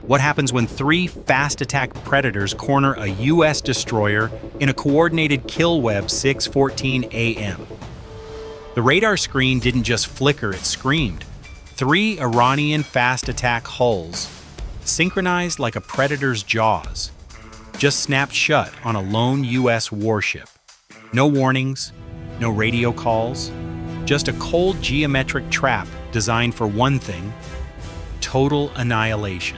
What happens when three fast attack predators corner a U.S. destroyer in a coordinated kill web 6:14 a.m.? The radar screen didn't just flicker, it screamed. Three Iranian fast attack hulls, synchronized like a predator's jaws, just snapped shut on a lone U.S. warship. No warnings, no radio calls, just a cold geometric trap designed for one thing: total annihilation.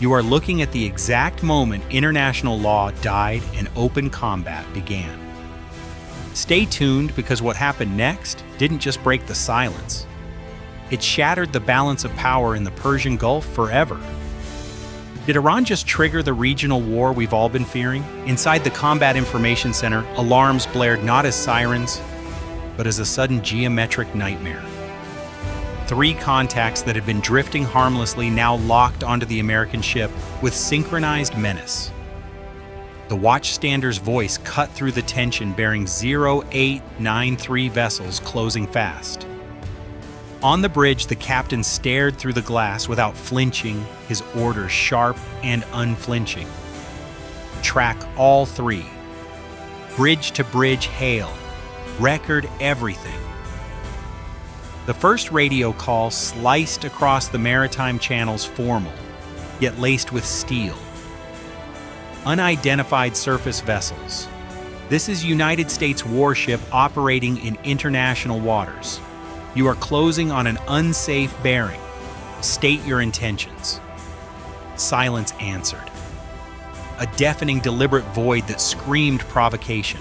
You are looking at the exact moment international law died and open combat began. Stay tuned, because what happened next didn't just break the silence. It shattered the balance of power in the Persian Gulf forever. Did Iran just trigger the regional war we've all been fearing? Inside the Combat Information Center, alarms blared not as sirens, but as a sudden geometric nightmare. Three contacts that had been drifting harmlessly now locked onto the American ship with synchronized menace. The watchstander's voice cut through the tension, bearing 0893 vessels closing fast. On the bridge, the captain stared through the glass without flinching, his orders sharp and unflinching. Track all three. Bridge to bridge hail. Record everything. The first radio call sliced across the maritime channels, formal, yet laced with steel. Unidentified surface vessels. This is United States warship operating in international waters. You are closing on an unsafe bearing. State your intentions. Silence answered. A deafening, deliberate void that screamed provocation.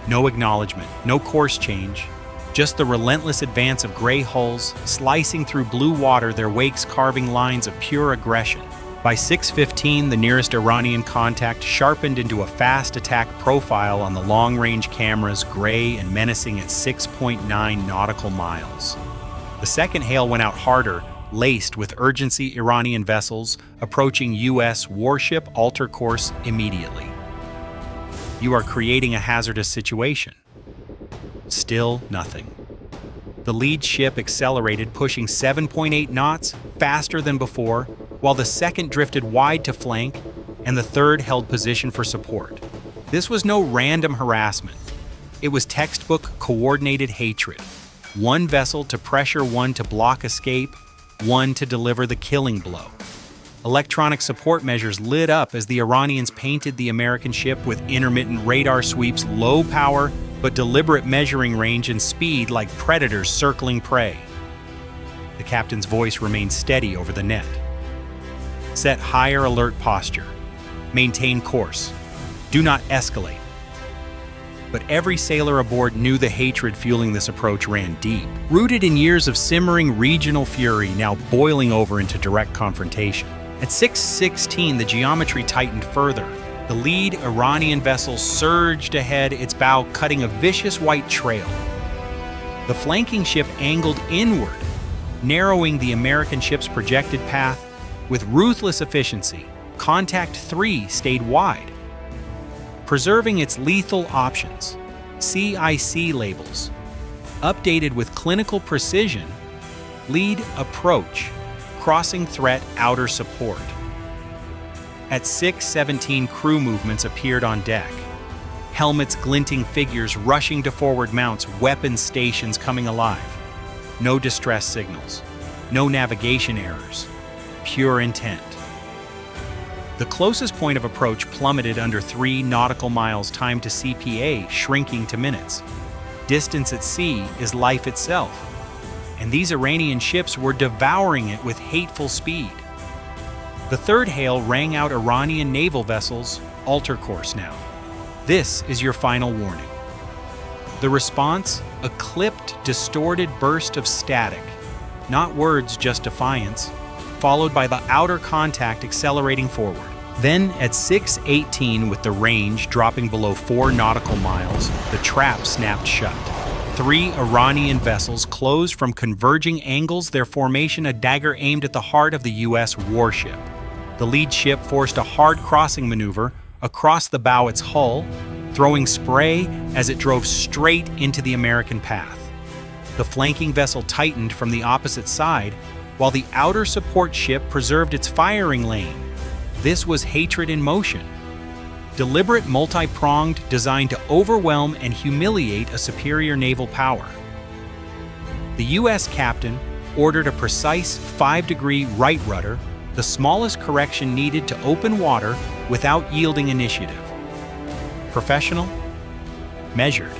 No acknowledgement, no course change, just the relentless advance of gray hulls, slicing through blue water, their wakes carving lines of pure aggression. By 6:15, the nearest Iranian contact sharpened into a fast attack profile on the long-range cameras, gray and menacing at 6.9 nautical miles. The second hail went out harder, laced with urgency. Iranian vessels approaching U.S. warship, alter course immediately. You are creating a hazardous situation. Still nothing. The lead ship accelerated, pushing 7.8 knots, faster than before, while the second drifted wide to flank and the third held position for support. This was no random harassment. It was textbook coordinated hatred. One vessel to pressure one to block escape, one to deliver the killing blow. Electronic support measures lit up as the Iranians painted the American ship with intermittent radar sweeps, low power but deliberate measuring range and speed like predators circling prey. The captain's voice remained steady over the net. Set higher alert posture. Maintain course. Do not escalate. But every sailor aboard knew the hatred fueling this approach ran deep, rooted in years of simmering regional fury now boiling over into direct confrontation. At 6:16, the geometry tightened further. The lead Iranian vessel surged ahead, its bow cutting a vicious white trail. The flanking ship angled inward, narrowing the American ship's projected path with ruthless efficiency. Contact 3 stayed wide, preserving its lethal options. CIC labels, updated with clinical precision. Lead approach, crossing threat outer support. At 6:17, crew movements appeared on deck. Helmets glinting, figures rushing to forward mounts, weapons stations coming alive. No distress signals, no navigation errors, pure intent. The closest point of approach plummeted under 3 nautical miles, time to CPA shrinking to minutes. Distance at sea is life itself, and these Iranian ships were devouring it with hateful speed. The third hail rang out. Iranian naval vessels, alter course now. This is your final warning. The response, a clipped, distorted burst of static. Not words, just defiance, followed by the outer contact accelerating forward. Then at 6:18, with the range dropping below 4 nautical miles, the trap snapped shut. 3 Iranian vessels closed from converging angles, their formation a dagger aimed at the heart of the U.S. warship. The lead ship forced a hard crossing maneuver across the bow its hull, throwing spray as it drove straight into the American path. The flanking vessel tightened from the opposite side, while the outer support ship preserved its firing lane. This was hatred in motion. Deliberate, multi-pronged, designed to overwhelm and humiliate a superior naval power. The U.S. captain ordered a precise 5-degree right rudder, the smallest correction needed to open water without yielding initiative. Professional? Measured.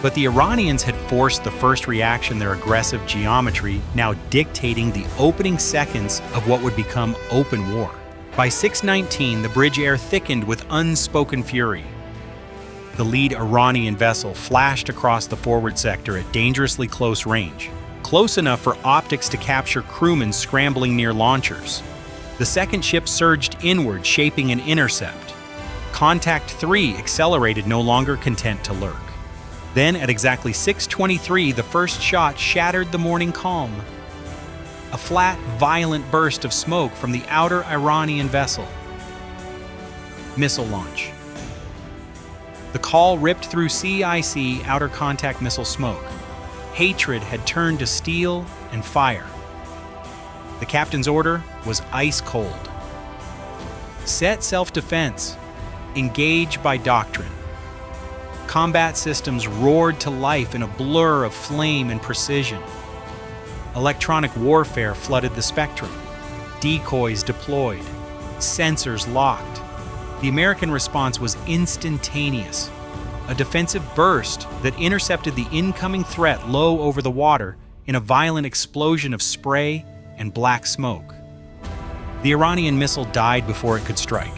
But the Iranians had forced the first reaction, their aggressive geometry, now dictating the opening seconds of what would become open war. By 6:19, the bridge air thickened with unspoken fury. The lead Iranian vessel flashed across the forward sector at dangerously close range, close enough for optics to capture crewmen scrambling near launchers. The second ship surged inward, shaping an intercept. Contact 3 accelerated, no longer content to lurk. Then, at exactly 6:23, the first shot shattered the morning calm. A flat, violent burst of smoke from the outer Iranian vessel. Missile launch. The call ripped through CIC outer contact missile smoke. Hatred had turned to steel and fire. The captain's order was ice cold. Set self-defense. Engage by doctrine. Combat systems roared to life in a blur of flame and precision. Electronic warfare flooded the spectrum. Decoys deployed. Sensors locked. The American response was instantaneous. A defensive burst that intercepted the incoming threat low over the water in a violent explosion of spray and black smoke. The Iranian missile died before it could strike.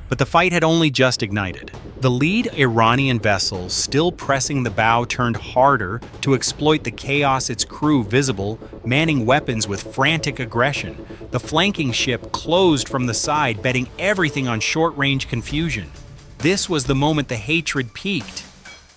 But the fight had only just ignited. The lead Iranian vessel, still pressing the bow, turned harder to exploit the chaos, its crew visible, manning weapons with frantic aggression. The flanking ship closed from the side, betting everything on short-range confusion. This was the moment the hatred peaked.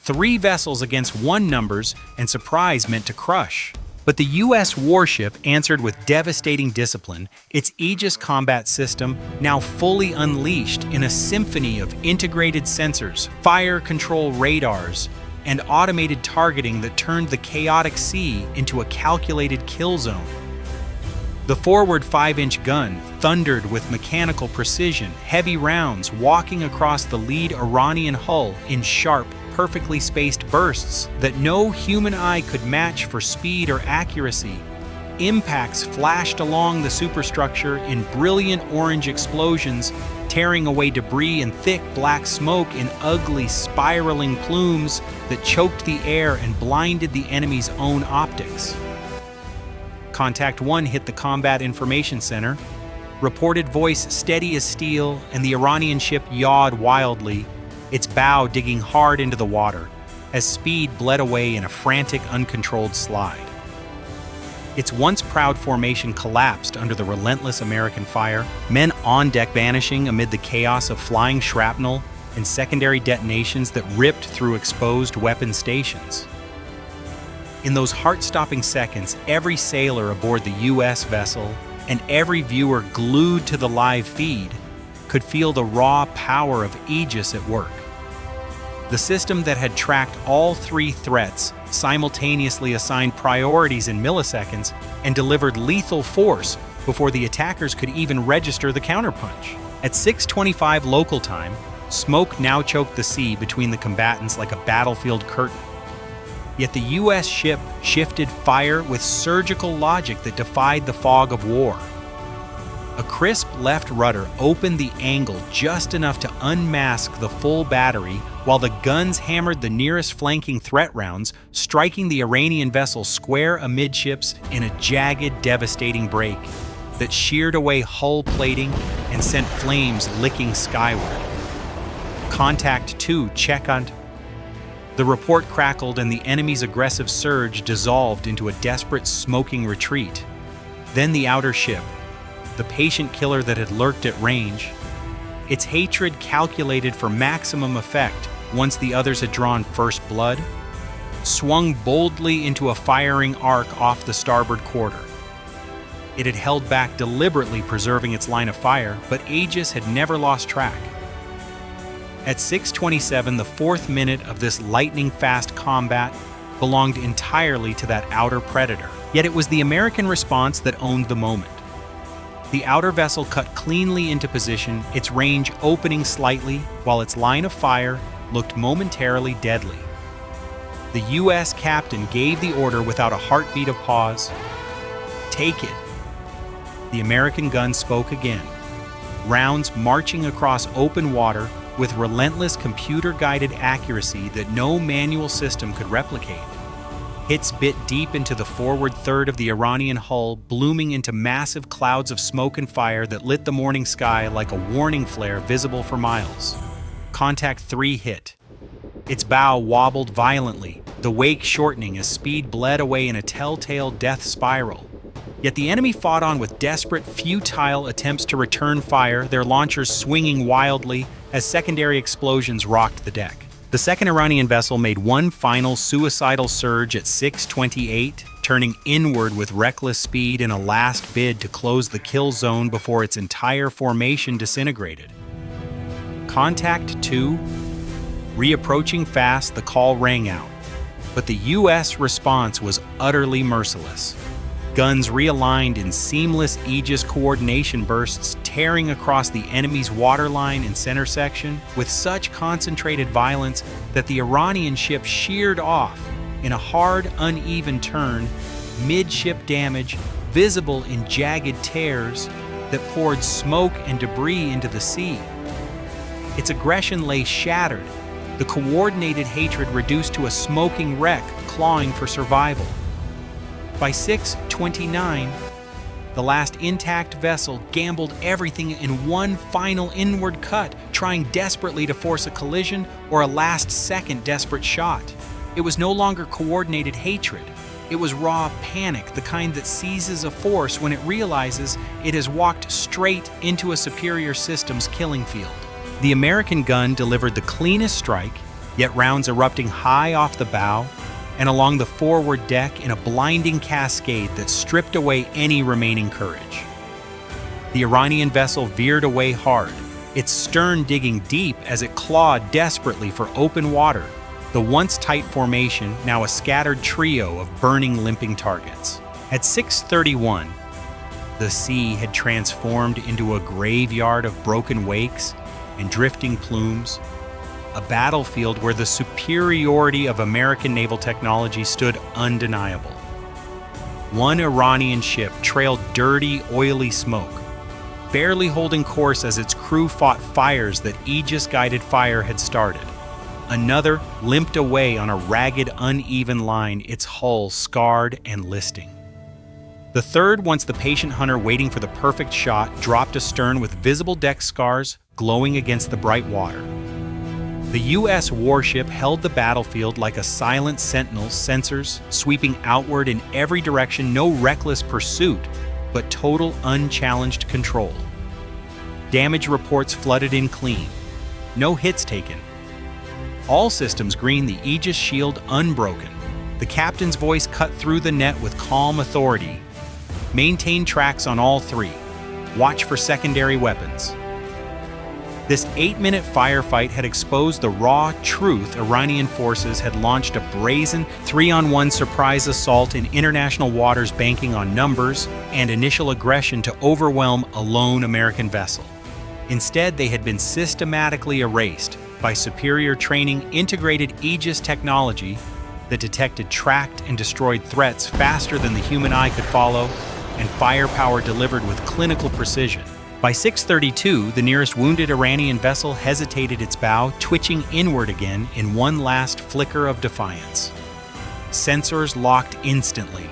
3 vessels against 1 numbers, and surprise meant to crush. But the U.S. warship answered with devastating discipline, its Aegis combat system now fully unleashed in a symphony of integrated sensors, fire control radars, and automated targeting that turned the chaotic sea into a calculated kill zone. The forward 5-inch gun thundered with mechanical precision, heavy rounds walking across the lead Iranian hull in sharp, perfectly spaced bursts that no human eye could match for speed or accuracy. Impacts flashed along the superstructure in brilliant orange explosions, tearing away debris and thick black smoke in ugly, spiraling plumes that choked the air and blinded the enemy's own optics. Contact 1 hit the Combat Information Center. Reported voice steady as steel, and the Iranian ship yawed wildly, its bow digging hard into the water, as speed bled away in a frantic, uncontrolled slide. Its once proud formation collapsed under the relentless American fire, men on deck vanishing amid the chaos of flying shrapnel and secondary detonations that ripped through exposed weapon stations. In those heart-stopping seconds, every sailor aboard the U.S. vessel and every viewer glued to the live feed could feel the raw power of Aegis at work. The system that had tracked all 3 threats simultaneously assigned priorities in milliseconds and delivered lethal force before the attackers could even register the counterpunch. At 6:25 local time, smoke now choked the sea between the combatants like a battlefield curtain. Yet the U.S. ship shifted fire with surgical logic that defied the fog of war. A crisp left rudder opened the angle just enough to unmask the full battery, while the guns hammered the nearest flanking threat rounds, striking the Iranian vessel square amidships in a jagged, devastating break that sheared away hull plating and sent flames licking skyward. Contact 2 check on. The report crackled and the enemy's aggressive surge dissolved into a desperate, smoking retreat. Then the outer ship, the patient killer that had lurked at range, its hatred calculated for maximum effect once the others had drawn first blood, swung boldly into a firing arc off the starboard quarter. It had held back, deliberately preserving its line of fire, but Aegis had never lost track. At 6:27, the 4th minute of this lightning-fast combat belonged entirely to that outer predator. Yet it was the American response that owned the moment. The outer vessel cut cleanly into position, its range opening slightly, while its line of fire looked momentarily deadly. The U.S. captain gave the order without a heartbeat of pause. "Take it." The American gun spoke again, rounds marching across open water with relentless computer-guided accuracy that no manual system could replicate. Hits bit deep into the forward third of the Iranian hull, blooming into massive clouds of smoke and fire that lit the morning sky like a warning flare visible for miles. Contact 3 hit. Its bow wobbled violently, the wake shortening as speed bled away in a telltale death spiral. Yet the enemy fought on with desperate, futile attempts to return fire, their launchers swinging wildly as secondary explosions rocked the deck. The second Iranian vessel made one final suicidal surge at 6:28, turning inward with reckless speed in a last bid to close the kill zone before its entire formation disintegrated. Contact 2. Reapproaching fast, the call rang out. But the U.S. response was utterly merciless. Guns realigned in seamless Aegis coordination bursts, tearing across the enemy's waterline and center section with such concentrated violence that the Iranian ship sheared off in a hard, uneven turn, midship damage visible in jagged tears that poured smoke and debris into the sea. Its aggression lay shattered, the coordinated hatred reduced to a smoking wreck clawing for survival. By 6:29, the last intact vessel gambled everything in one final inward cut, trying desperately to force a collision or a last-second desperate shot. It was no longer coordinated hatred. It was raw panic, the kind that seizes a force when it realizes it has walked straight into a superior system's killing field. The American gun delivered the cleanest strike, yet rounds erupting high off the bow and along the forward deck in a blinding cascade that stripped away any remaining courage. The Iranian vessel veered away hard, its stern digging deep as it clawed desperately for open water, the once tight formation now a scattered trio of burning, limping targets. At 6:31, the sea had transformed into a graveyard of broken wakes and drifting plumes, a battlefield where the superiority of American naval technology stood undeniable. One Iranian ship trailed dirty, oily smoke, barely holding course as its crew fought fires that Aegis-guided fire had started. Another limped away on a ragged, uneven line, its hull scarred and listing. The third, once the patient hunter waiting for the perfect shot, dropped astern with visible deck scars glowing against the bright water. The U.S. warship held the battlefield like a silent sentinel, sensors sweeping outward in every direction, no reckless pursuit, but total unchallenged control. Damage reports flooded in clean. No hits taken. All systems green, the Aegis shield unbroken. The captain's voice cut through the net with calm authority. Maintain tracks on all 3. Watch for secondary weapons. This 8-minute firefight had exposed the raw truth. Iranian forces had launched a brazen 3-on-1 surprise assault in international waters, banking on numbers and initial aggression to overwhelm a lone American vessel. Instead, they had been systematically erased by superior training, integrated Aegis technology that detected, tracked, and destroyed threats faster than the human eye could follow, and firepower delivered with clinical precision. By 6:32, the nearest wounded Iranian vessel hesitated its bow, twitching inward again in one last flicker of defiance. Sensors locked instantly.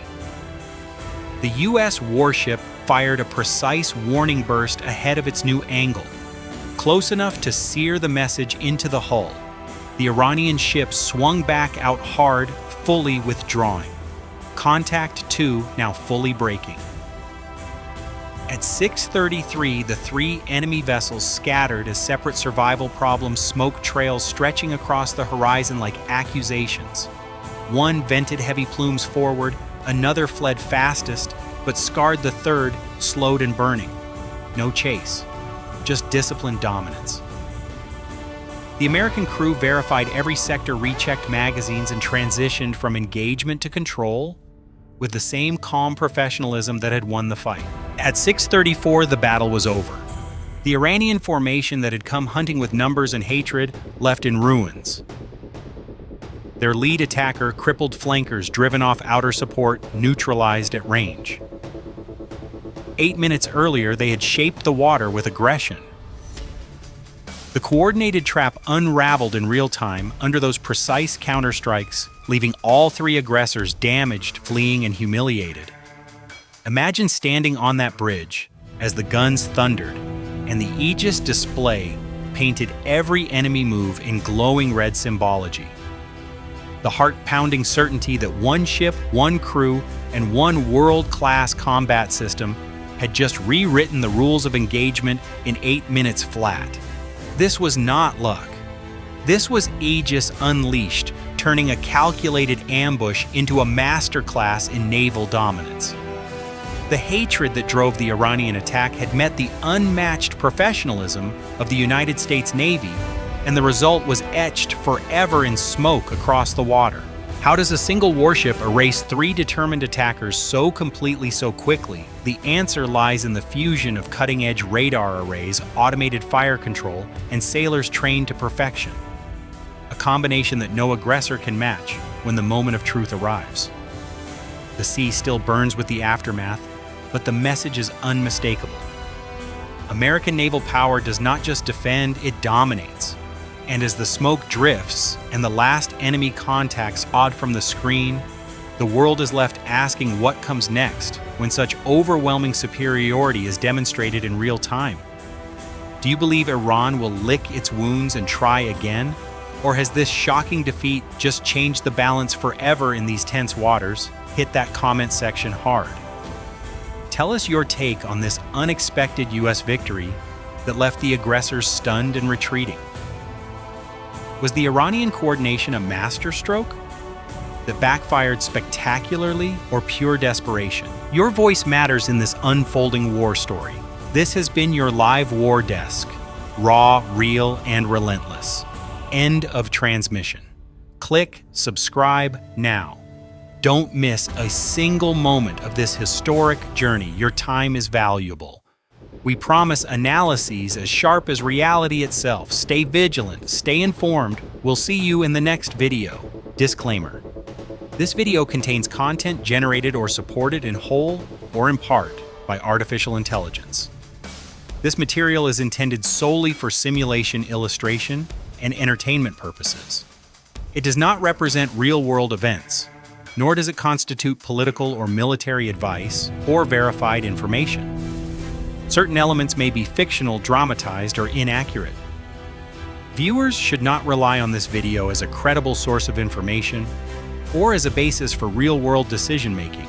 The U.S. warship fired a precise warning burst ahead of its new angle, close enough to sear the message into the hull. The Iranian ship swung back out hard, fully withdrawing. Contact 2 now fully braking. At 6:33, the 3 enemy vessels scattered as separate survival problems, smoke trails stretching across the horizon like accusations. One vented heavy plumes forward, another fled fastest, but scarred the third, slowed and burning. No chase, just disciplined dominance. The American crew verified every sector, rechecked magazines, and transitioned from engagement to control, with the same calm professionalism that had won the fight. At 6:34, the battle was over. The Iranian formation that had come hunting with numbers and hatred left in ruins. Their lead attacker, crippled flankers driven off outer support, neutralized at range. 8 minutes earlier, they had shaped the water with aggression. The coordinated trap unraveled in real time under those precise counterstrikes, leaving all three aggressors damaged, fleeing, and humiliated. Imagine standing on that bridge as the guns thundered and the Aegis display painted every enemy move in glowing red symbology. The heart-pounding certainty that one ship, one crew, and one world-class combat system had just rewritten the rules of engagement in 8 minutes flat. This was not luck. This was Aegis unleashed, turning a calculated ambush into a masterclass in naval dominance. The hatred that drove the Iranian attack had met the unmatched professionalism of the United States Navy, and the result was etched forever in smoke across the water. How does a single warship erase three determined attackers so completely, so quickly? The answer lies in the fusion of cutting-edge radar arrays, automated fire control, and sailors trained to perfection. A combination that no aggressor can match when the moment of truth arrives. The sea still burns with the aftermath, but the message is unmistakable. American naval power does not just defend, it dominates. And as the smoke drifts and the last enemy contacts odd from the screen, the world is left asking what comes next when such overwhelming superiority is demonstrated in real time. Do you believe Iran will lick its wounds and try again? Or has this shocking defeat just changed the balance forever in these tense waters? Hit that comment section hard. Tell us your take on this unexpected US victory that left the aggressors stunned and retreating. Was the Iranian coordination a masterstroke that backfired spectacularly, or pure desperation? Your voice matters in this unfolding war story. This has been your live war desk, raw, real, and relentless. End of transmission. Click subscribe now. Don't miss a single moment of this historic journey. Your time is valuable. We promise analyses as sharp as reality itself. Stay vigilant, stay informed. We'll see you in the next video. Disclaimer. This video contains content generated or supported in whole or in part by artificial intelligence. This material is intended solely for simulation, illustration, and entertainment purposes. It does not represent real-world events, nor does it constitute political or military advice or verified information. Certain elements may be fictional, dramatized, or inaccurate. Viewers should not rely on this video as a credible source of information or as a basis for real-world decision-making.